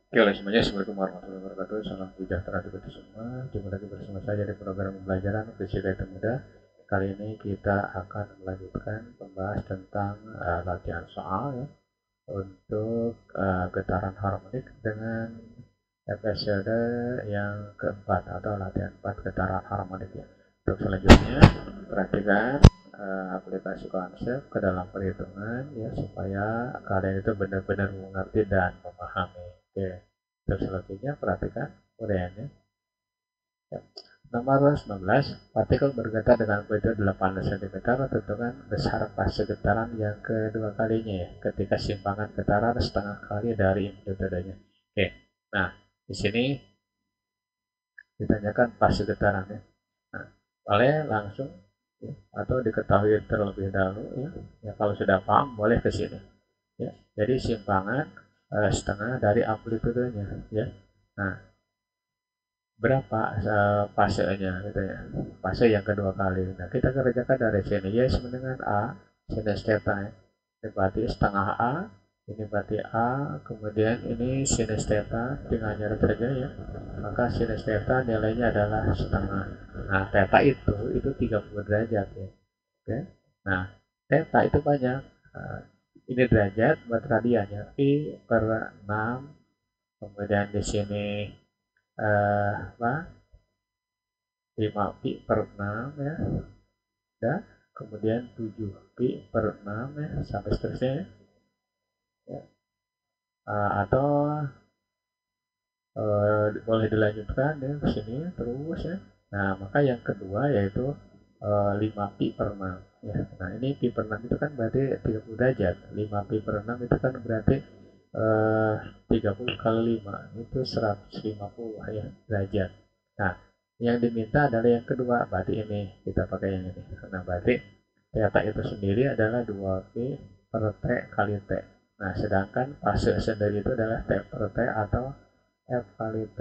Oke, semuanya Assalamualaikum warahmatullahi wabarakatuh. Salam sejahtera untuk kita semua. Jumpa lagi bersama saya di program pembelajaran Fisika Itu Mudah. Kali ini kita akan melanjutkan membahas tentang latihan soal ya, untuk getaran harmonik dengan episode yang keempat atau latihan 4 getaran harmonik ya. Untuk selanjutnya perhatikan aplikasi konsep ke dalam perhitungan ya, supaya kalian itu benar-benar mengerti dan memahami. Oke. Untuk selanjutnya perhatikan uraiannya. Ya. Nomor 19, partikel bergetar dengan amplitude 8 cm, tentukan besar fase getaran yang kedua kalinya ya, ketika simpangan getaran setengah kali dari amplitudenya. Oke, nah di sini ditanyakan fase getaran ya. Nah, boleh langsung ya, atau diketahui terlebih dahulu ya. Ya kalau sudah paham boleh ke sini. Ya, jadi simpangan setengah dari amplitudenya ya. Nah, berapa fasenya gitu ya, fase yang kedua kali. Nah kita kerjakan dari sini ya, sama dengan A sinus theta ya. Ini berarti setengah A, ini berarti A, kemudian ini sinus theta, tinggal nyari saja ya, maka sinus theta nilainya adalah setengah. Nah theta itu 30 derajat ya. Oke, nah theta itu banyak. Ini derajat buat radiannya pi per 6, kemudian di sini apa 5 pi per 6 ya, ya. Kemudian 7 pi per 6 ya, sampai seterusnya ya. Atau boleh dilanjutkan ya ke sini terus ya. Nah maka yang kedua yaitu 5 pi per 6 ya. Nah ini pi per 6 itu kan berarti 30 derajat, 5 pi per 6 itu kan berarti 30 kali 5 itu 150 ya derajat. Nah yang diminta adalah yang kedua, berarti ini kita pakai yang ini. Nah berarti theta itu sendiri adalah 2 pi per T kali T. Nah sedangkan fase sendiri itu adalah T per T atau F kali T.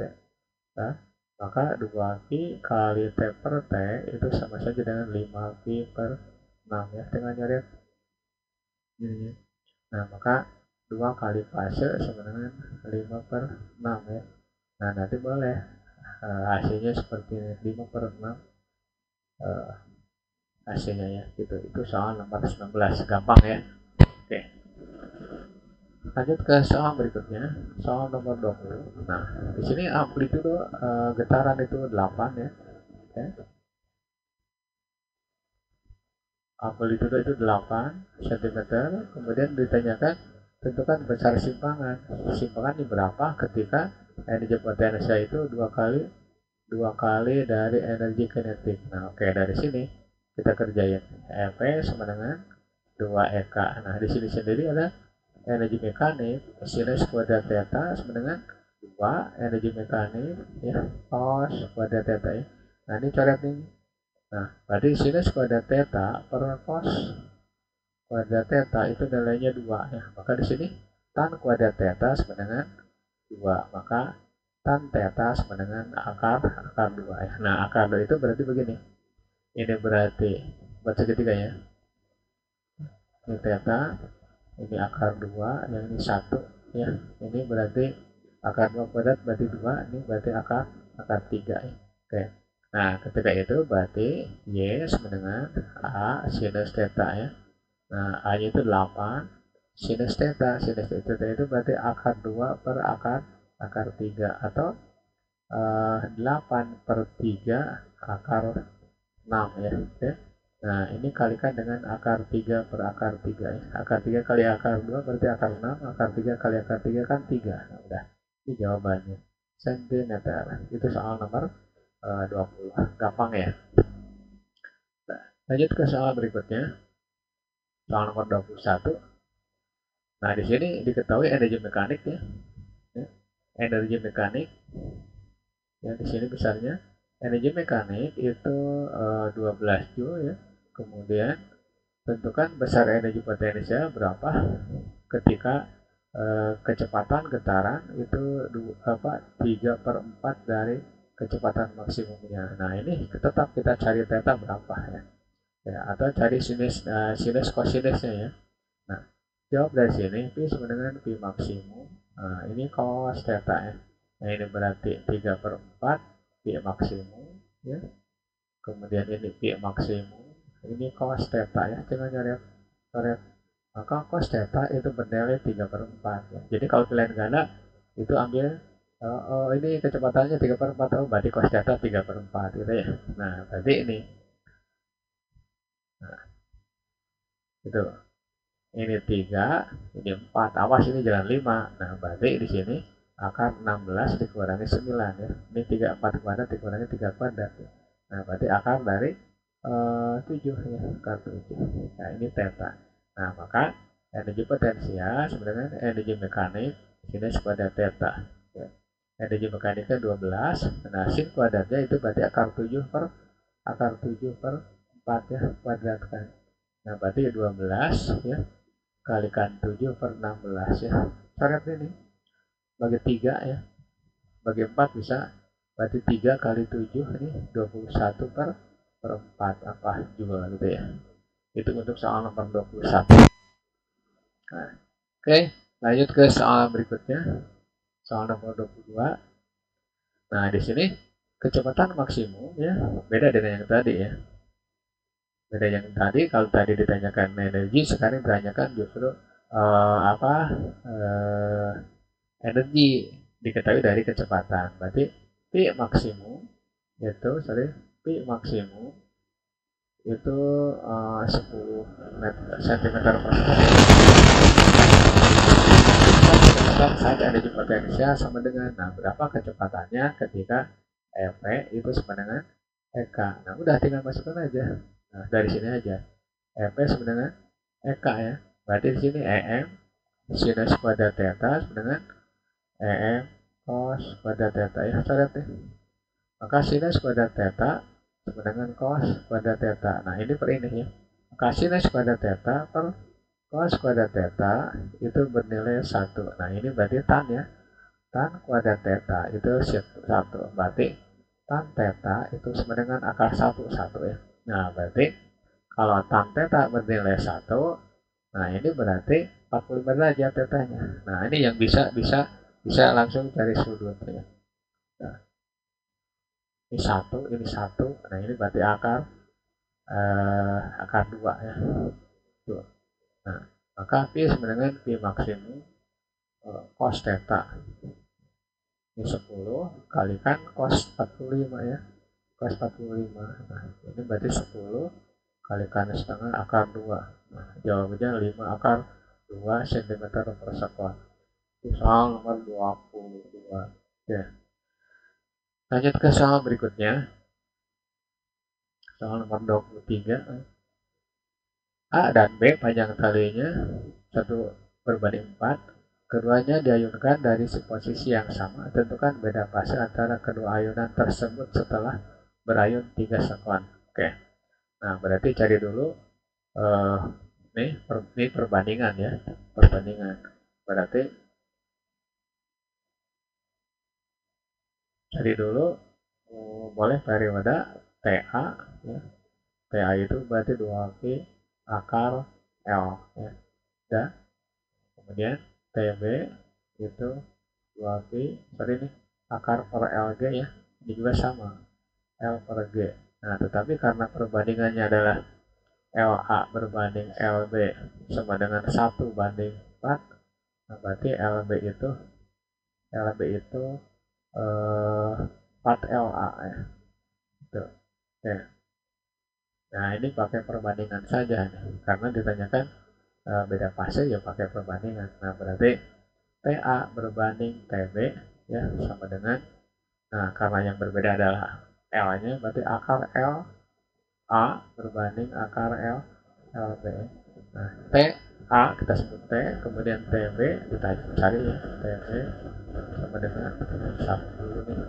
Nah, maka 2 pi kali T per T itu sama saja dengan 5 pi per 6 ya. Tinggal nyari ini. Nah, maka 2 kali fase sama dengan 5 per 6 ya. Nah, nanti boleh hasilnya seperti ini, 5 per 6 hasilnya ya. Gitu. Itu soal nomor 19. Gampang ya. Oke. Lanjut ke soal berikutnya, soal nomor 20. Nah, di sini amplitude getaran itu 8 ya. Oke. Amplitude itu 8 cm, kemudian ditanyakan tentukan besar simpangan. Simpangan ini berapa ketika energi potensial itu dua kali dari energi kinetik. Nah, oke, dari sini kita kerjain. F sama dengan 2 EK. Nah, di sini sendiri ada energi mekanik sinus kuadrat theta sama dengan 2 energi mekanik ya cos kuadrat theta ya. Nah, ini coret nih. Nah, berarti sinus kuadrat theta per cos kuadrat theta itu nilainya 2 ya. Maka di sini tan kuadrat theta sama dengan 2. Maka tan theta sama dengan akar 2 ya. Nah, akar 2 itu berarti begini. Ini berarti buat segitiga ya. Ini theta, ini akar 2, yang ini 1 ya. Ini berarti akar 2 kuadrat berarti 2, ini berarti akar 3 ya. Oke. Nah, ketika itu berarti Y sama dengan A sinus theta ya. Nah, A-nya itu 8 sinus theta. Sinus theta itu berarti akar 2 per akar 3 atau 8 per 3 akar 6 ya. Oke. Nah, ini kalikan dengan akar 3 per akar 3 ya. Akar 3 kali akar 2 berarti akar 6, akar 3 kali akar 3 kan 3. Nah, udah. Ini jawabannya. Sentimeter. Itu soal nomor 20. Gampang ya. Nah, lanjut ke soal berikutnya. Soal nomor 21. Nah, di sini diketahui energi mekanik ya. Ya. Energi mekanik ya, di sini besarnya energi mekanik itu 12 joule ya. Kemudian tentukan besar energi potensial berapa ketika kecepatan getaran itu 3/4 dari kecepatan maksimumnya. Nah, ini tetap kita cari theta berapa ya. Ya, atau cari sinus cosinusnya ya. Nah, jawab dari sini P sama dengan P maksimum Nah, ini cos theta ya. Nah, ini berarti 3/4 pi maksimum ya. Kemudian ini pi maksimum. Ini cos theta ya. Tinggal coret. Maka cos theta itu bernilai 3/4 ya. Jadi kalau pilihan ganda itu ambil ini kecepatannya 3/4, oh berarti cos theta 3/4 gitu ya. Nah, berarti ini. Nah, itu. Ini 3, ini 4. Awas ini jangan 5. Nah, berarti di sini akar 16 dikurangi 9 ya. Ini 34 kuadrat dikurangi 3 kuadrat ya. Nah, berarti akar dari 7 ya, akar 7. Nah, ini theta. Nah, maka energi potensial sebenarnya energi mekanik ini kuadrat theta ya. Energi mekaniknya 12. Nah, sin kuadratnya itu berarti akar 7 per 4 ya, kuadratkan. Nah, berarti 12 ya kalikan 7/16 ya. Coret ini bagi 3 ya. Bagi 4 bisa, berarti 3 kali 7 ini 21/4 apa juga gitu ya. Itu untuk soal nomor 21. Nah, oke, lanjut ke soal berikutnya. Soal nomor 22. Nah, di sini kecepatan maksimum ya beda dengan yang tadi ya. Beda yang tadi, kalau tadi ditanyakan energi, sekarang ditanyakan justru energi diketahui dari kecepatan. Berarti P maksimum itu P maksimum itu 10 cm per kecepatan saat energi potensial sama dengan, nah berapa kecepatannya ketika EP itu sama dengan EK. Nah udah tinggal masukkan aja. Nah dari sini aja EP sama dengan EK ya. Berarti di sini EM sinus kuadrat theta sama dengan EM cos kuadrat theta ya, coret deh. Maka sinus kuadrat theta sama dengan cos kuadrat theta. Nah ini per ini ya. Maka sinus kuadrat theta per cos kuadrat theta itu bernilai 1. Nah ini berarti tan ya. Tan kuadrat theta itu 1. Berarti tan theta itu sama dengan akar 1 ya. Nah berarti kalau tan theta bernilai 1, nah ini berarti 45 derajat tetanya. Nah ini yang bisa langsung cari sudutnya. Nah, ini satu. Nah ini berarti akar 2 ya. 2. Nah, maka Pi sama dengan Pi maksimum cos theta. Ini 10 kalikan cos 45 ya. Cos 45. Nah, ini berarti 10 kalikan setengah akar 2. Nah, jawabannya 5 akar 2 cm per sekon. Soal nomor 22. Oke. Lanjut ke soal berikutnya. Soal nomor 23. A dan B panjang talinya 1/4. Keduanya diayunkan dari posisi yang sama. Tentukan beda fase antara kedua ayunan tersebut setelah berayun 3 sekon. Oke. Nah, berarti cari dulu eh, ini perbandingan ya. Perbandingan. Berarti cari dulu boleh periode TA ya. TA itu berarti 2Q akar L ya. Dan kemudian TB itu 2Q ini akar per LG ya. Ini juga sama L per G. Nah, tetapi karena perbandingannya adalah LA berbanding LB sama dengan 1/4, nah berarti LB itu 4LA ya. Gitu. Ya. Nah, ini pakai perbandingan saja nih. Karena ditanyakan beda fase ya pakai perbandingan. Nah, berarti TA berbanding TB ya sama dengan, nah karena yang berbeda adalah L-nya, berarti akar L A berbanding akar LB. Nah, T A kita sebut T, kemudian TB kita cari ya, TB sama dengan 1 nih.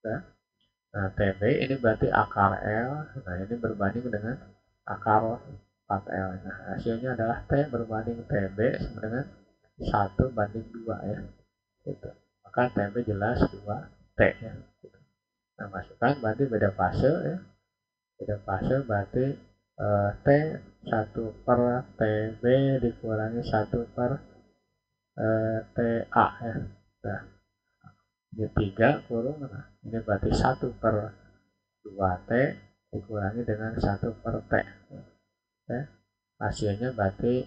Ya. Nah, TB ini berarti akar L. Nah, ini berbanding dengan akar 4L. Nah, hasilnya adalah T berbanding TB sama dengan 1/2 ya. Gitu. Maka TB jelas 2T ya. Gitu. Nah, masukkan berarti beda fase ya. Beda fase berarti T 1 per TB dikurangi 1 per TA ya. Nah, ini 3 kurung, nah, ini berarti 1 per 2T dikurangi dengan 1 per T. Ya. Hasilnya berarti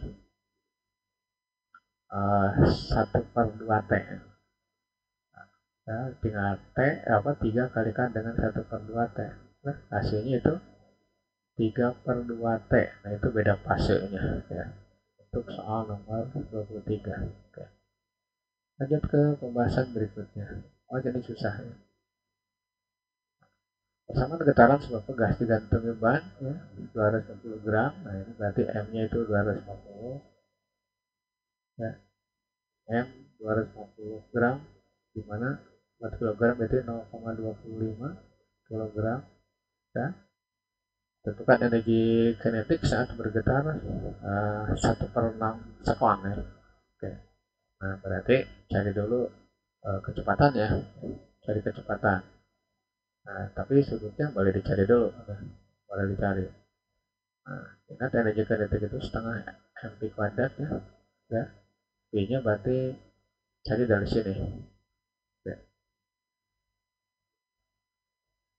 1 per 2T. Ya, tinggal T, 3 kalikan dengan 1 per 2T. Nah, hasilnya itu 3 per 2T. Nah, itu beda fasenya. Ya. Untuk soal nomor 23. Oke. Lanjut ke pembahasan berikutnya. Oh, jadi susah ya. Persamaan getaran sebuah pegas digantungi ban ya, 250 gram. Nah, ini berarti M-nya itu 250 ya. M 250 gram di mana 4 kg berarti 0,25 kg ya. Tentukan energi kinetik saat bergetar 1 per 6 sekon ya. Oke. Nah, berarti cari dulu kecepatan ya. Cari kecepatan. Nah, tapi sudutnya boleh dicari dulu. Boleh dicari. Nah, ingat energi kinetik itu setengah mv kuadrat ya. Ya. V-nya berarti cari dari sini. Oke.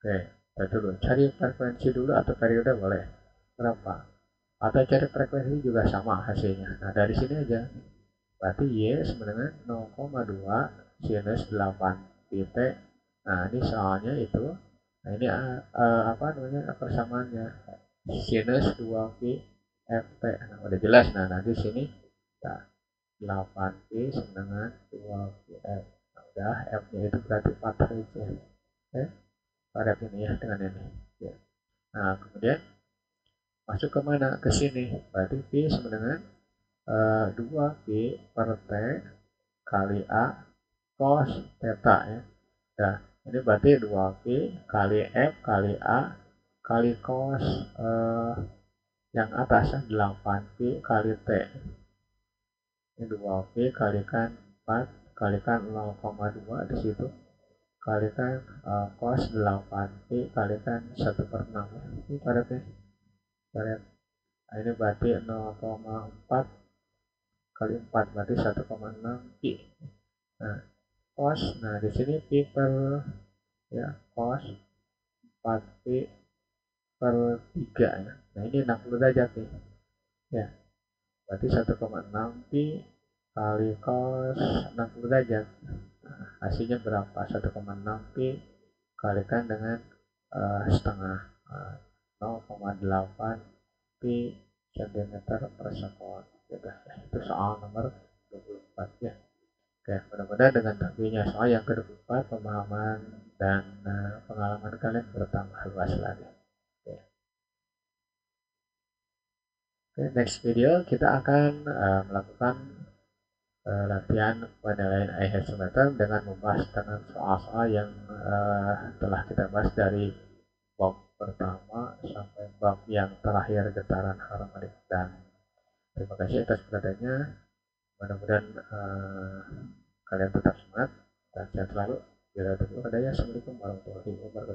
Oke, cari dulu. Cari frekuensi dulu atau periode boleh. Berapa? Atau cari frekuensi juga sama hasilnya. Nah, dari sini aja. Berarti Y sama dengan 0,2 sinus 8 pt. Nah, ini soalnya itu. Nah, ini apa namanya persamaannya? Sinus 2 pi ft. Nah, udah jelas. Nah, nanti sini nah, 8 pi sama dengan 2 pi f. Nah, udah f-nya itu berarti 4 aja. Oke, pada ini ya dengan ini. Ya. Nah, kemudian masuk ke mana? Ke sini. Berarti P sama dengan 2P per T kali A cos theta ya. Nah, ini berarti 2P kali F kali A kali cos yang atas 8P kali T. Ini 2P kalikan 4 kalikan 0,2 di situ kalikan cos 8P kalikan 1 per 6 ya. Ini padatnya. Padat. Nah, ini berarti 0,4 kali 4 berarti 1,6 pi. Nah, cos, nah di sini pi per ya cos 4 pi per 3 ya. Nah, ini 60 derajat nih. Ya, berarti 1,6 pi kali cos 60 derajat. Nah, hasilnya berapa? 1,6 pi kalikan dengan setengah 0,8 pi cm per sekon. Gitu. Itu soal nomor 24 ya. Oke, mudah-mudahan dengan tampilnya soal yang ke-24 pemahaman dan pengalaman kalian bertambah luas lagi. Oke. Oke, next video kita akan melakukan latihan penilaian akhir semester dengan membahas dengan soal-soal yang telah kita bahas dari bab pertama sampai bab yang terakhir getaran harmonik. Dan terima kasih atas perhatiannya. Mudah-mudahan kalian tetap semangat dan sehat selalu. Bila ada, Assalamualaikum warahmatullahi wabarakatuh.